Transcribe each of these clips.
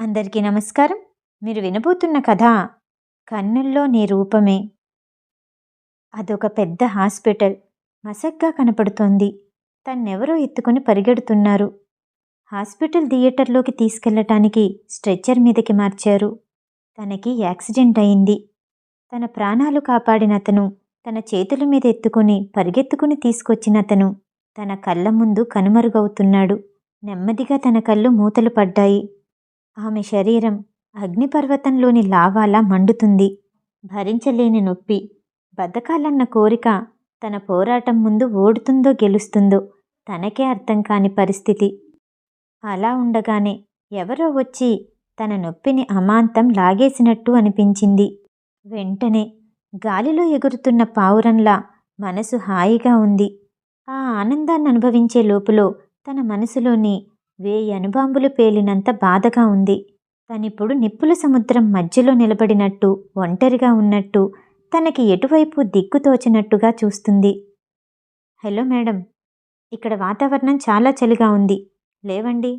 అందరికీ నమస్కారం. మీరు వినబోతున్న కథ 'కన్నుల్లో నీ రూపమే'. అదొక పెద్ద హాస్పిటల్. మసగ్గా కనపడుతోంది. తన్నెవరో ఎత్తుకుని పరిగెడుతున్నారు. హాస్పిటల్ థియేటర్లోకి తీసుకెళ్లటానికి స్ట్రెచ్చర్ మీదకి మార్చారు. తనకి యాక్సిడెంట్ అయింది. తన ప్రాణాలు కాపాడినతను, తన చేతుల మీద ఎత్తుకుని పరిగెత్తుకుని తీసుకొచ్చినతను తన కళ్ళ ముందు కనుమరుగవుతున్నాడు. నెమ్మదిగా తన కళ్ళు మూతలు పడ్డాయి. ఆమె శరీరం అగ్నిపర్వతంలోని లావాలా మండుతుంది. భరించలేని నొప్పి, బతకాలన్న కోరిక తన పోరాటం ముందు ఓడుతుందో గెలుస్తుందో తనకే అర్థం కాని పరిస్థితి. అలా ఉండగానే ఎవరో వచ్చి తన నొప్పిని అమాంతం లాగేసినట్టు అనిపించింది. వెంటనే గాలిలో ఎగురుతున్న పావురంలా మనసు హాయిగా ఉంది. ఆ ఆనందాన్ని అనుభవించే లోపులో తన మనసులోని 1000 అణుబాంబులు పేలినంత బాధగా ఉంది. తనిప్పుడు నిప్పుల సముద్రం మధ్యలో నిలబడినట్టు, ఒంటరిగా ఉన్నట్టు, తనకి ఎటువైపు దిక్కుతోచినట్టుగా చూస్తుంది. హలో మేడం, ఇక్కడ వాతావరణం చాలా చలిగా ఉంది. లేవండి.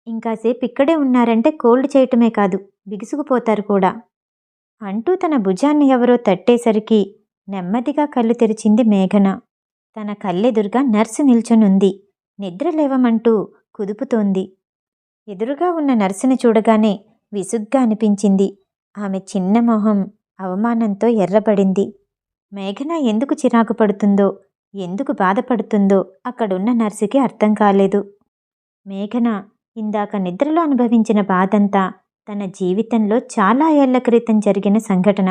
ఇంకాసేపు ఇక్కడే ఉన్నారంటే కోల్డ్ చేయటమే కాదు, బిగుసుకుపోతారు కూడా అంటూ తన భుజాన్ని ఎవరో తట్టేసరికి నెమ్మదిగా కళ్ళు తెరిచింది మేఘన. తన కళ్ళెదురుగా నర్సు నిల్చొనుంది. నిద్ర లేవమంటూ కుదుపుతోంది. ఎదురుగా ఉన్న నర్సుని చూడగానే విసుగ్గా అనిపించింది. ఆమె చిన్న మొహం అవమానంతో ఎర్రబడింది. మేఘన ఎందుకు చిరాకు పడుతుందో, ఎందుకు బాధపడుతుందో అక్కడున్న నర్సుకి అర్థం కాలేదు. మేఘన ఇందాక నిద్రలో అనుభవించిన బాధంతా తన జీవితంలో చాలా ఏళ్ల క్రితం జరిగిన సంఘటన.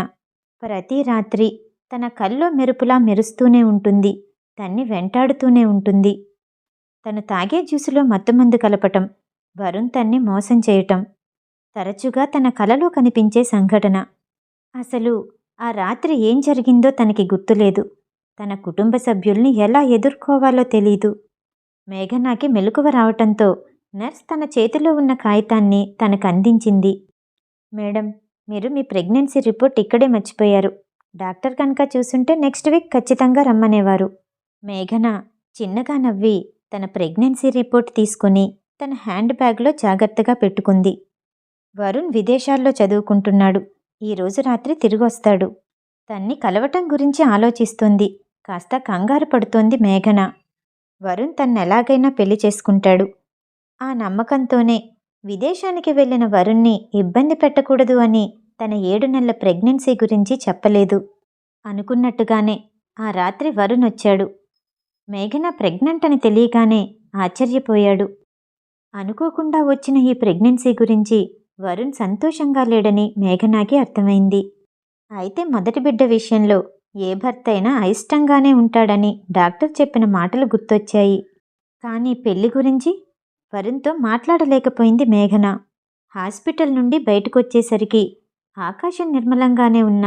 ప్రతి రాత్రి తన కల్లో మెరుపులా మెరుస్తూనే ఉంటుంది. తన్ని వెంటాడుతూనే ఉంటుంది. తను తాగే జ్యూసులో మత్తుమందు కలపటం, వరుణ్ తన్ని మోసం చేయటం తరచుగా తన కలలో కనిపించే సంఘటన. అసలు ఆ రాత్రి ఏం జరిగిందో తనకి గుర్తులేదు. తన కుటుంబ సభ్యుల్ని ఎలా ఎదుర్కోవాలో తెలీదు. మేఘనాకి మెలకువ రావటంతో నర్స్ తన చేతిలో ఉన్న కాగితాన్ని తనకు అందించింది. మేడం, మీరు మీ ప్రెగ్నెన్సీ రిపోర్ట్ ఇక్కడే మర్చిపోయారు. డాక్టర్ కనుక చూసుంటే నెక్స్ట్ వీక్ ఖచ్చితంగా రమ్మనేవారు. మేఘన చిన్నగా నవ్వి తన ప్రెగ్నెన్సీ రిపోర్ట్ తీసుకుని తన హ్యాండ్ బ్యాగ్లో జాగ్రత్తగా పెట్టుకుంది. వరుణ్ విదేశాల్లో చదువుకుంటున్నాడు. ఈరోజు రాత్రి తిరిగొస్తాడు. తన్ని కలవటం గురించి ఆలోచిస్తోంది. కాస్త కంగారు పడుతోంది మేఘన. వరుణ్ తన్నెలాగైనా పెళ్లి చేసుకుంటాడు. ఆ నమ్మకంతోనే విదేశానికి వెళ్లిన వరుణ్ణి ఇబ్బంది పెట్టకూడదు అని తన 7 నెలల ప్రెగ్నెన్సీ గురించి చెప్పలేదు. అనుకున్నట్టుగానే ఆ రాత్రి వరుణ్ వచ్చాడు. మేఘన ప్రెగ్నెంట్ అని తెలియగానే ఆశ్చర్యపోయాడు. అనుకోకుండా వచ్చిన ఈ ప్రెగ్నెన్సీ గురించి వరుణ్ సంతోషంగా లేడని మేఘనాకి అర్థమైంది. అయితే మొదటి బిడ్డ విషయంలో ఏ భర్త అయినా అయిష్టంగానే ఉంటాడని డాక్టర్ చెప్పిన మాటలు గుర్తొచ్చాయి. కానీ పెళ్లి గురించి వరుణ్తో మాట్లాడలేకపోయింది మేఘన. హాస్పిటల్ నుండి బయటకొచ్చేసరికి ఆకాశం నిర్మలంగానే ఉన్న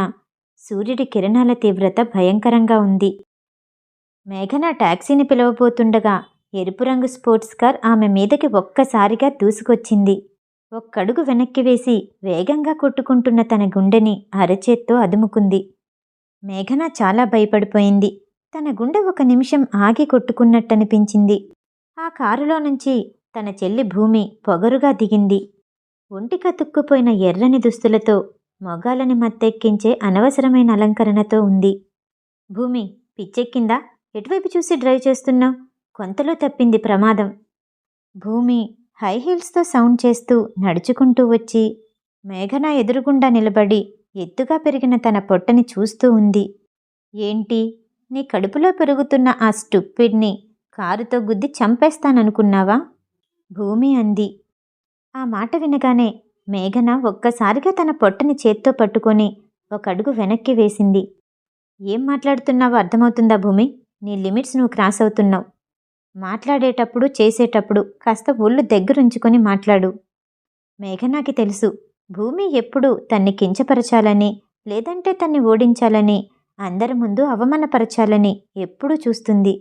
సూర్యుడి కిరణాల తీవ్రత భయంకరంగా ఉంది. మేఘన టాక్సీని పిలవబోతుండగా ఎరుపు రంగు స్పోర్ట్స్ కార్ ఆమె మీదకి ఒక్కసారిగా దూసుకొచ్చింది. ఒక్కడుగు వెనక్కి వేసి వేగంగా కొట్టుకుంటున్న తన గుండెని అరచేత్తో అదుముకుంది. మేఘన చాలా భయపడిపోయింది. తన గుండె ఒక నిమిషం ఆగి కొట్టుకున్నట్టనిపించింది. ఆ కారులో నుంచి తన చెల్లి భూమి పొగరుగా దిగింది. ఒంటి కతుక్కుపోయిన ఎర్రని దుస్తులతో, మొగాలని మత్తెక్కించే అనవసరమైన అలంకరణతో ఉంది. భూమి, పిచ్చెక్కిందా? ఎటువైపు చూసి డ్రైవ్ చేస్తున్నావు? కొంతలో తప్పింది ప్రమాదం. భూమి హై హీల్స్తో సౌండ్ చేస్తూ నడుచుకుంటూ వచ్చి మేఘన ఎదురుగుండా నిలబడి ఎత్తుగా పెరిగిన తన పొట్టని చూస్తూ ఉంది. ఏంటి, నీ కడుపులో పెరుగుతున్న ఆ స్టూపిడ్ని కారుతో గుద్ది చంపేస్తాననుకున్నావా? భూమి అంది. ఆ మాట వినగానే మేఘన ఒక్కసారిగా తన పొట్టని చేత్తో పట్టుకొని ఒక అడుగు వెనక్కి వేసింది. ఏం మాట్లాడుతున్నావో అర్థమవుతుందా భూమి? నీ లిమిట్స్ నువ్వు క్రాస్ అవుతున్నావు. మాట్లాడేటప్పుడు, చేసేటప్పుడు కాస్త ఒళ్ళు దగ్గరుంచుకొని మాట్లాడు. మేఘనాకి తెలుసు, భూమి ఎప్పుడూ తన్ని కించపరచాలని, లేదంటే తన్ని ఓడించాలని, అందరి ముందు అవమానపరచాలని ఎప్పుడూ చూస్తుంది.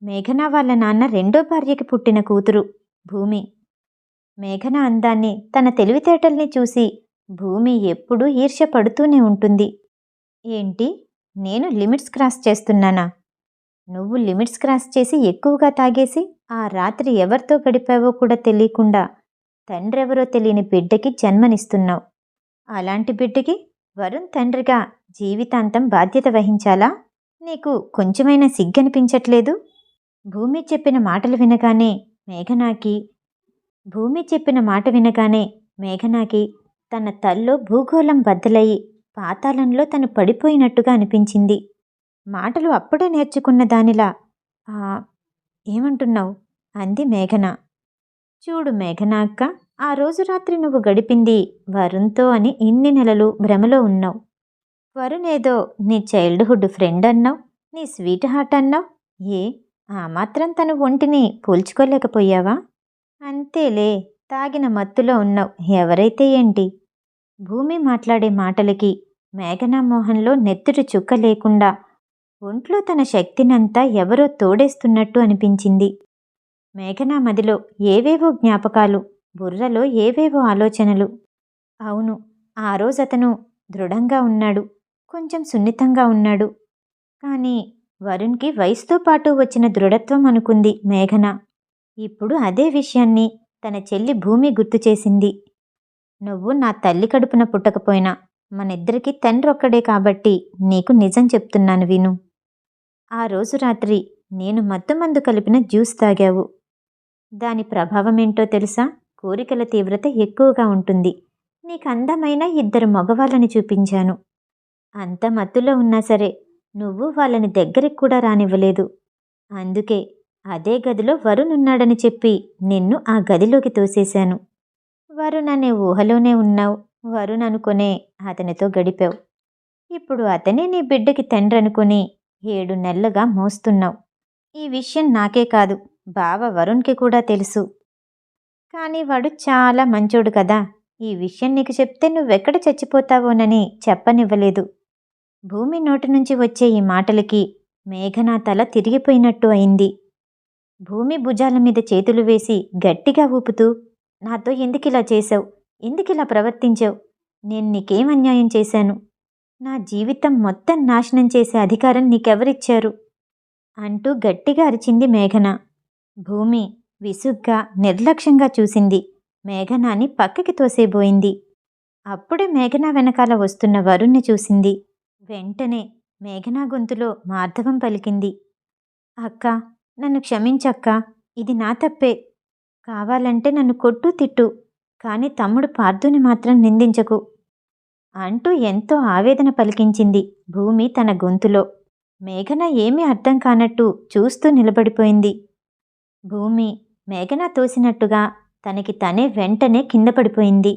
మేఘన వాళ్ళ నాన్న రెండో భార్యకి పుట్టిన కూతురు భూమి. మేఘన అందాన్ని, తన తెలివితేటల్ని చూసి భూమి ఎప్పుడూ ఈర్ష్య పడుతూనే ఉంటుంది. ఏంటి, నేను లిమిట్స్ క్రాస్ చేస్తున్నానా? నువ్వు లిమిట్స్ క్రాస్ చేసి ఎక్కువగా తాగేసి ఆ రాత్రి ఎవరితో గడిపావో కూడా తెలియకుండా తండ్రెవరో తెలియని బిడ్డకి జన్మనిస్తున్నావు. అలాంటి బిడ్డకి వరుణ్ తండ్రిగా జీవితాంతం బాధ్యత వహించాలా? నీకు కొంచెమైనా సిగ్గనిపించట్లేదు? భూమి చెప్పిన మాటలు వినగానే మేఘనాకి భూమి చెప్పిన మాట వినగానే మేఘనాకి తన తల్లో భూగోళం బద్దలయ్యి పాతాళంలో తను పడిపోయినట్టుగా అనిపించింది. మాటలు అప్పుడే నేర్చుకున్న దానిలా "ఆ, ఏమంటున్నావు?" అంది మేఘన. చూడు మేఘనా అక్క, ఆ రోజు రాత్రి నువ్వు గడిపింది వరుణ్తో అని ఇన్ని నెలలు భ్రమలో ఉన్నావు. వరుణ్ ఏదో నీ చైల్డ్హుడ్ ఫ్రెండ్ అన్నావు, నీ స్వీట్ హార్ట్ అన్నావు. ఏ ఆ మాత్రం తన ఒంటిని పోల్చుకోలేకపోయావా? అంతేలే, తాగిన మత్తులో ఉన్నావు. ఎవరైతే ఏంటి? భూమి మాట్లాడే మాటలకి మేఘనా మోహన్లో నెత్తుటి చుక్క లేకుండా ఒంట్లో తన శక్తినంతా ఎవరో తోడేస్తున్నట్టు అనిపించింది. మేఘనా మదిలో ఏవేవో జ్ఞాపకాలు, బుర్రలో ఏవేవో ఆలోచనలు. అవును, ఆ రోజు అతను దృఢంగా ఉన్నాడు, కొంచెం సున్నితంగా ఉన్నాడు. కానీ వరుణ్కి వయసుతో పాటు వచ్చిన దృఢత్వం అనుకుంది మేఘన. ఇప్పుడు అదే విషయాన్ని తన చెల్లి భూమి గుర్తు చేసింది. నువ్వు నా తల్లి కడుపున పుట్టకపోయినా మనిద్దరికీ తండ్రొక్కడే కాబట్టి నీకు నిజం చెప్తున్నాను విను. ఆ రోజు రాత్రి నేను మత్తుమందు కలిపిన జ్యూస్ తాగావు. దాని ప్రభావమేంటో తెలుసా? కోరికల తీవ్రత ఎక్కువగా ఉంటుంది. నీకు అందమైన 2 మగవాళ్ళని చూపించాను. అంత మత్తులో ఉన్నా సరే నువ్వు వాళ్ళని దగ్గరికి కూడా రానివ్వలేదు. అందుకే అదే గదిలో వరుణ్ ఉన్నాడని చెప్పి నిన్ను ఆ గదిలోకి తోసేశాను. వరుణ్ అనే ఊహలోనే ఉన్నావు. వరుణ్ అనుకునే అతనితో గడిపావు. ఇప్పుడు అతనే నీ బిడ్డకి తండ్రనుకుని 7 నెలలుగా మోస్తున్నావు. ఈ విషయం నాకే కాదు, బావ వరుణ్కి కూడా తెలుసు. కానీ వాడు చాలా మంచోడు కదా. ఈ విషయం నీకు చెప్తే నువ్వెక్కడ చచ్చిపోతావోనని చెప్పనివ్వలేదు. భూమి నోటి నుంచి వచ్చే ఈ మాటలకి మేఘనా తల తిరిగిపోయినట్టు అయింది. భూమి భుజాల మీద చేతులు వేసి గట్టిగా ఊపుతూ, నాతో ఎందుకిలా చేశావు? ఎందుకిలా ప్రవర్తించావు? నేను నీకేం అన్యాయం చేశాను? నా జీవితం మొత్తం నాశనం చేసే అధికారం నీకెవరిచ్చారు? అంటూ గట్టిగా అరిచింది మేఘన. భూమి విసుగ్గా నిర్లక్ష్యంగా చూసింది. మేఘనాని పక్కకి తోసేబోయింది. అప్పుడే మేఘన వెనకాల వస్తున్న వరుణ్ణి చూసింది. వెంటనే మేఘనా గొంతులో మార్ధవం పలికింది. అక్క, నన్ను క్షమించక్కా, ఇది నా తప్పే. కావాలంటే నన్ను కొట్టు తిట్టు, కానీ తమ్ముడు పార్థుని మాత్రం నిందించకు అంటూ ఎంతో ఆవేదన పలికించింది భూమి తన గొంతులో. మేఘన ఏమీ అర్థం కానట్టు చూస్తూ నిలబడిపోయింది. భూమి మేఘన తోసినట్టుగా తనకి తనే వెంటనే కింద పడిపోయింది.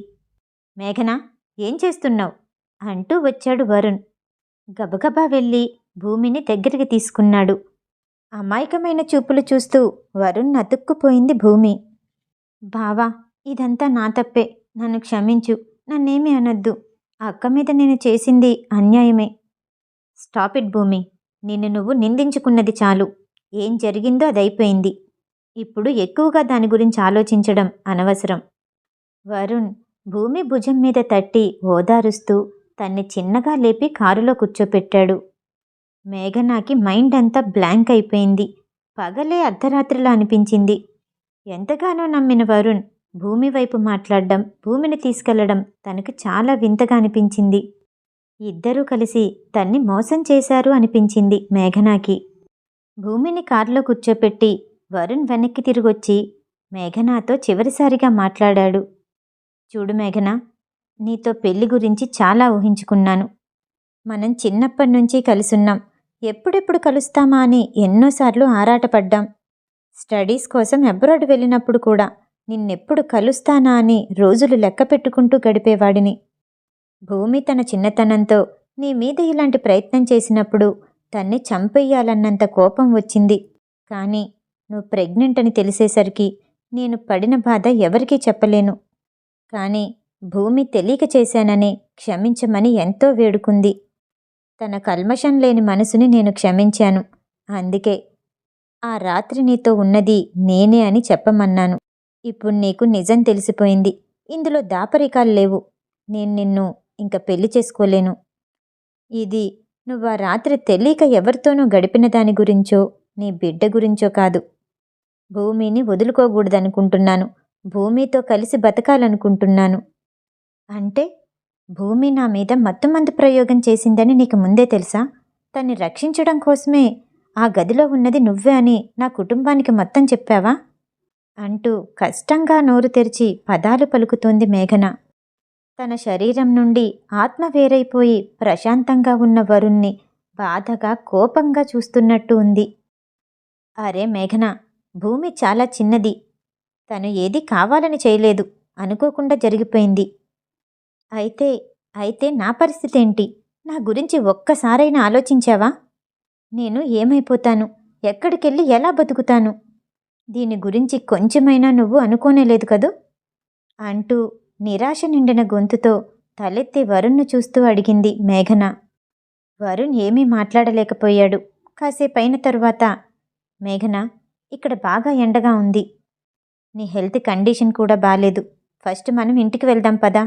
మేఘనా, ఏం చేస్తున్నావు? అంటూ వచ్చాడు వరుణ్. గబగబా వెళ్ళి భూమిని దగ్గరికి తీసుకున్నాడు. అమాయకమైన చూపులు చూస్తూ వరుణ్ అతుక్కుపోయింది భూమి. బావా, ఇదంతా నా తప్పే, నన్ను క్షమించు, నన్నేమీ అనొద్దు. అక్క మీద నేను చేసింది అన్యాయమే. స్టాప్ ఇట్ భూమి, నిన్ను నువ్వు నిందించుకున్నది చాలు. ఏం జరిగిందో అదైపోయింది. ఇప్పుడు ఎక్కువగా దాని గురించి ఆలోచించడం అనవసరం. వరుణ్ భూమి భుజం మీద తట్టి ఓదారుస్తూ తన్ని చిన్నగా లేపి కారులో కూర్చోపెట్టాడు. మేఘనాకి మైండ్ అంతా బ్లాంక్ అయిపోయింది. పగలే అర్ధరాత్రిలా అనిపించింది. ఎంతగానో నమ్మిన వరుణ్ భూమి వైపు మాట్లాడడం, భూమిని తీసుకెళ్లడం తనకు చాలా వింతగా అనిపించింది. ఇద్దరూ కలిసి తన్ని మోసం చేశారు అనిపించింది మేఘనాకి. భూమిని కారులో కూర్చోపెట్టి వరుణ్ వెనక్కి తిరిగొచ్చి మేఘనాతో చివరిసారిగా మాట్లాడాడు. చూడు మేఘనా, నీతో పెళ్లి గురించి చాలా ఊహించుకున్నాను. మనం చిన్నప్పటి నుంచి కలిసున్నాం. ఎప్పుడెప్పుడు కలుస్తామా అని ఎన్నోసార్లు ఆరాటపడ్డాం. స్టడీస్ కోసం అబ్రాడ్ వెళ్ళినప్పుడు కూడా నిన్నెప్పుడు కలుస్తానా అని రోజులు లెక్క పెట్టుకుంటూ గడిపేవాడిని. భూమి తన చిన్నతనంతో నీ మీద ఇలాంటి ప్రయత్నం చేసినప్పుడు తన్ని చంపేయాలన్నంత కోపం వచ్చింది. కానీ నువ్వు ప్రెగ్నెంట్ అని తెలిసేసరికి నేను పడిన బాధ ఎవరికీ చెప్పలేను. కానీ భూమి తెలియక చేశానని క్షమించమని ఎంతో వేడుకుంది. తన కల్మషం లేని మనసుని నేను క్షమించాను. అందుకే ఆ రాత్రి నీతో ఉన్నది నేనే అని చెప్పమన్నాను. ఇప్పుడు నీకు నిజం తెలిసిపోయింది. ఇందులో దాపరికాలు లేవు. నేను నిన్ను ఇంక పెళ్లి చేసుకోలేను. ఇది నువ్వు ఆ రాత్రి తెలియక ఎవరితోనూ గడిపిన దాని గురించో నీ బిడ్డ గురించో కాదు. భూమిని వదులుకోకూడదనుకుంటున్నాను. భూమితో కలిసి బతకాలనుకుంటున్నాను. అంటే భూమి నా మీద మత్తుమందు ప్రయోగం చేసిందని నీకు ముందే తెలుసా? తన్ని రక్షించడం కోసమే ఆ గదిలో ఉన్నది నువ్వే అని నా కుటుంబానికి మొత్తం చెప్పావా? అంటూ కష్టంగా నోరు తెరిచి పదాలు పలుకుతోంది మేఘన. తన శరీరం నుండి ఆత్మ వేరైపోయి ప్రశాంతంగా ఉన్న వరుణ్ణి బాధగా కోపంగా చూస్తున్నట్టు ఉంది. అరే మేఘన, భూమి చాలా చిన్నది. తను ఏది కావాలని చేయలేదు, అనుకోకుండా జరిగిపోయింది. అయితే అయితే నా పరిస్థితేంటి? నా గురించి ఒక్కసారైనా ఆలోచించావా? నేను ఏమైపోతాను? ఎక్కడికెళ్ళి ఎలా బతుకుతాను? దీని గురించి కొంచెమైనా నువ్వు అనుకోనేలేదు కదూ? అంటూ నిరాశ నిండిన గొంతుతో తలెత్తి వరుణ్ను చూస్తూ అడిగింది మేఘన. వరుణ్ ఏమీ మాట్లాడలేకపోయాడు. కాసేపైన తరువాత, మేఘన, ఇక్కడ బాగా ఎండగా ఉంది. నీ హెల్త్ కండిషన్ కూడా బాలేదు. ఫస్ట్ మనం ఇంటికి వెళ్దాం పదా.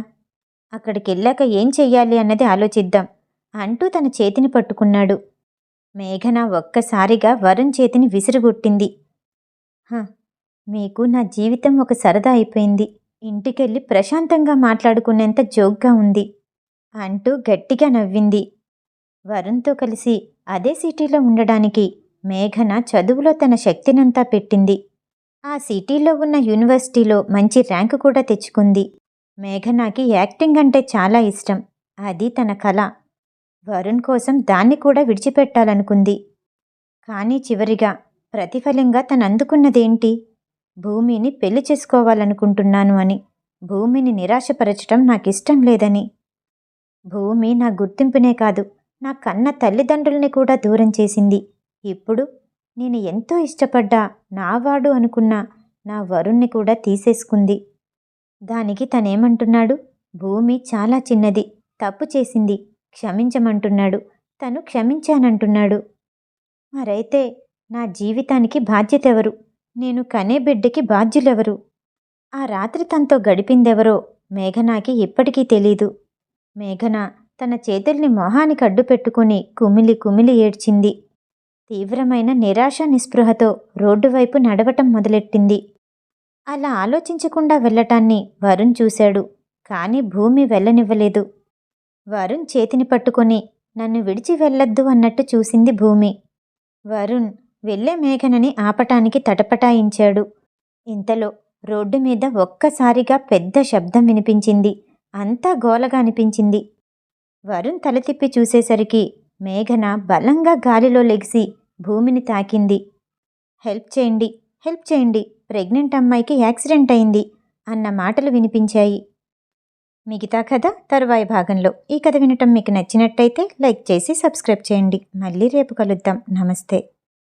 అక్కడికెళ్ళాక ఏం చెయ్యాలి అన్నది ఆలోచిద్దాం అంటూ తన చేతిని పట్టుకున్నాడు. మేఘన ఒక్కసారిగా వరుణ్ చేతిని విసిరుగొట్టింది. మీకు నా జీవితం ఒక సరదా అయిపోయింది. ఇంటికెళ్ళి ప్రశాంతంగా మాట్లాడుకునేంత జోక్గా ఉంది అంటూ గట్టిగా నవ్వింది. వరుణ్తో కలిసి అదే సిటీలో ఉండడానికి మేఘన చదువులో తన శక్తినంతా పెట్టింది. ఆ సిటీలో ఉన్న యూనివర్సిటీలో మంచి ర్యాంకు కూడా తెచ్చుకుంది. మేఘనాకి యాక్టింగ్ అంటే చాలా ఇష్టం. అది తన కళ. వరుణ్ కోసం దాన్ని కూడా విడిచిపెట్టాలనుకుంది. కానీ చివరిగా ప్రతిఫలంగా తనందుకున్నదేంటి? భూమిని పెళ్లి చేసుకోవాలనుకుంటున్నాను అని. భూమిని నిరాశపరచటం నాకిష్టం లేదని. భూమి నా గుర్తింపునే కాదు, నా కన్న తల్లిదండ్రుల్ని కూడా దూరం చేసింది. ఇప్పుడు నేను ఎంతో ఇష్టపడ్డా, నావాడు అనుకున్న నా వరుణ్ణి కూడా తీసేసుకుంది. దానికి తనేమంటున్నాడు? భూమి చాలా చిన్నది, తప్పు చేసింది, క్షమించమంటున్నాడు. తను క్షమించానంటున్నాడు. మరైతే నా జీవితానికి బాధ్యతెవరు? నేను కనే బిడ్డకి బాధ్యులెవరు? ఆ రాత్రి తనతో గడిపిందెవరో మేఘనాకి ఇప్పటికీ తెలీదు. మేఘన తన చేతుల్ని మొహానికి అడ్డు పెట్టుకుని కుమిలి కుమిలి ఏడ్చింది. తీవ్రమైన నిరాశ నిస్పృహతో రోడ్డు వైపు నడవటం మొదలెట్టింది. అలా ఆలోచించకుండా వెళ్ళటాన్ని వరుణ్ చూశాడు. కానీ భూమి వెళ్ళనివ్వలేదు. వరుణ్ చేతిని పట్టుకొని నన్ను విడిచి వెళ్ళొద్దు అన్నట్టు చూసింది భూమి. వరుణ్ వెళ్ళే మేఘనని ఆపటానికి తటపటాయించాడు. ఇంతలో రోడ్డు మీద ఒక్కసారిగా పెద్ద శబ్దం వినిపించింది. అంతా గోలగా అనిపించింది. వరుణ్ తల తిప్పి చూసేసరికి మేఘన బలంగా గాలిలో లెగిసి భూమిని తాకింది. హెల్ప్ చేయండి, హెల్ప్ చేయండి, ప్రెగ్నెంట్ అమ్మాయికి యాక్సిడెంట్ అయింది అన్న మాటలు వినిపించాయి. మిగతా కథ తరువాయి భాగంలో. ఈ కథ వినటం మీకు నచ్చినట్టయితే లైక్ చేసి సబ్స్క్రైబ్ చేయండి. మళ్ళీ రేపు కలుద్దాం. నమస్తే.